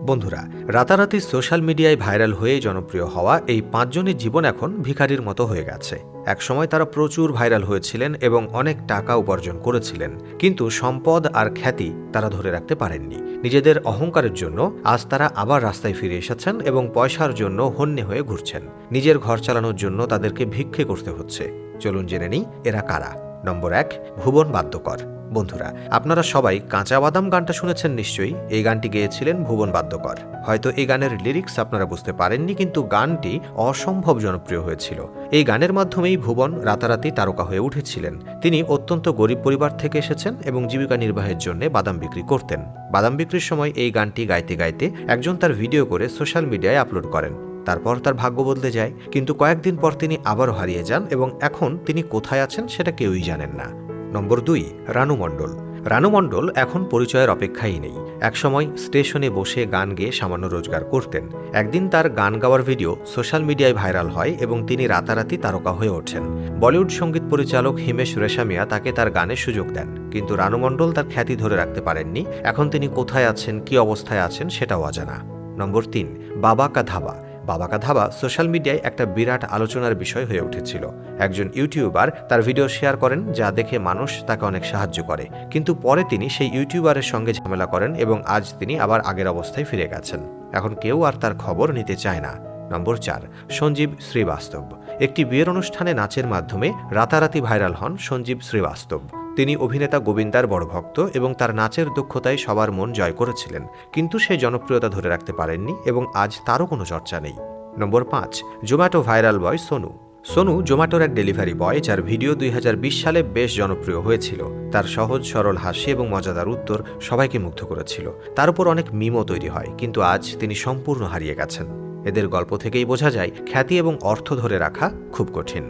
বন্ধুরা, রাতারাতি সোশ্যাল মিডিয়ায় ভাইরাল হয়ে জনপ্রিয় হওয়া এই পাঁচজনের জীবন এখন ভিখারির মতো হয়ে গেছে। একসময় তারা প্রচুর ভাইরাল হয়েছিলেন এবং অনেক টাকা উপার্জন করেছিলেন, কিন্তু সম্পদ আর খ্যাতি তারা ধরে রাখতে পারেননি। নিজেদের অহংকারের জন্য আজ তারা আবার রাস্তায় ফিরে এসেছেন এবং পয়সার জন্য হন্যে হয়ে ঘুরছেন। নিজের ঘর চালানোর জন্য তাদেরকে ভিক্ষে করতে হচ্ছে। চলুন জেনে নিই এরা কারা। নম্বর 1, ভুবন বাদ্যকর। বন্ধুরা, আপনারা সবাই কাঁচা বাদাম গানটা শুনেছেন নিশ্চয়ই। এই গানটি গেয়েছিলেন ভুবন বাদ্যকর। হয়তো এই গানের লিরিক্স আপনারা বুঝতে পারেননি, কিন্তু গানটি অসম্ভব জনপ্রিয় হয়েছিল। এই গানের মাধ্যমেই ভুবন রাতারাতি তারকা হয়ে উঠেছিলেন। তিনি অত্যন্ত গরিব পরিবার থেকে এসেছেন এবং জীবিকা নির্বাহের জন্য বাদাম বিক্রি করতেন। বাদাম বিক্রির সময় এই গানটি গাইতে গাইতে একজন তার ভিডিও করে সোশ্যাল মিডিয়ায় আপলোড করেন। তারপর তার ভাগ্য বদলে যায়, কিন্তু কয়েকদিন পর তিনি আবারও হারিয়ে যান এবং এখন তিনি কোথায় আছেন সেটা কেউই জানেন না। নম্বর 2, রানু মণ্ডল। রানু মণ্ডল এখন পরিচয়ের অপেক্ষাই নেই। একসময় স্টেশনে বসে গান গেয়ে সামান্য রোজগার করতেন। একদিন তার গান গাওয়ার ভিডিও সোশ্যাল মিডিয়ায় ভাইরাল হয় এবং তিনি রাতারাতি তারকা হয়ে ওঠেন। বলিউড সঙ্গীত পরিচালক হিমেশ রেশামিয়া তাকে তার গানের সুযোগ দেন, কিন্তু রানু মণ্ডল তার খ্যাতি ধরে রাখতে পারেননি। এখন তিনি কোথায় আছেন, কী অবস্থায় আছেন সেটাও অজানা। নম্বর 3, বাবা কা ধাবা। বাবা কা ধাবা সোশ্যাল মিডিয়ায় একটা বিরাট আলোচনার বিষয় হয়ে উঠেছিল। একজন ইউটিউবার তার ভিডিও শেয়ার করেন, যা দেখে মানুষ তাকে অনেক সাহায্য করে, কিন্তু পরে তিনি সেই ইউটিউবারের সঙ্গে ঝামেলা করেন এবং আজ তিনি আবার আগের অবস্থায় ফিরে গেছেন। এখন কেউ আর তার খবর নিতে চায় না। নম্বর 4, সঞ্জীব শ্রীবাস্তব। একটি বিয়ের অনুষ্ঠানে নাচের মাধ্যমে রাতারাতি ভাইরাল হন সঞ্জীব শ্রীবাস্তব। তিনি অভিনেতা গোবিন্দার বড় ভক্ত এবং তার নাচের দক্ষতায় সবার মন জয় করেছিলেন, কিন্তু সে জনপ্রিয়তা ধরে রাখতে পারেননি এবং আজ তারও কোনো চর্চা নেই। নম্বর 5, জোম্যাটো ভাইরাল বয় সোনু। সোনু জোম্যাটোর এক ডেলিভারি বয়, যার ভিডিও 2020 সালে বেশ জনপ্রিয় হয়েছিল। তার সহজ সরল হাসি এবং মজাদার উত্তর সবাইকে মুগ্ধ করেছিল। তার উপর অনেক মিমও তৈরি হয়, কিন্তু আজ তিনি সম্পূর্ণ হারিয়ে গেছেন। এদের গল্প থেকেই বোঝা যায় খ্যাতি এবং অর্থ ধরে রাখা খুব কঠিন।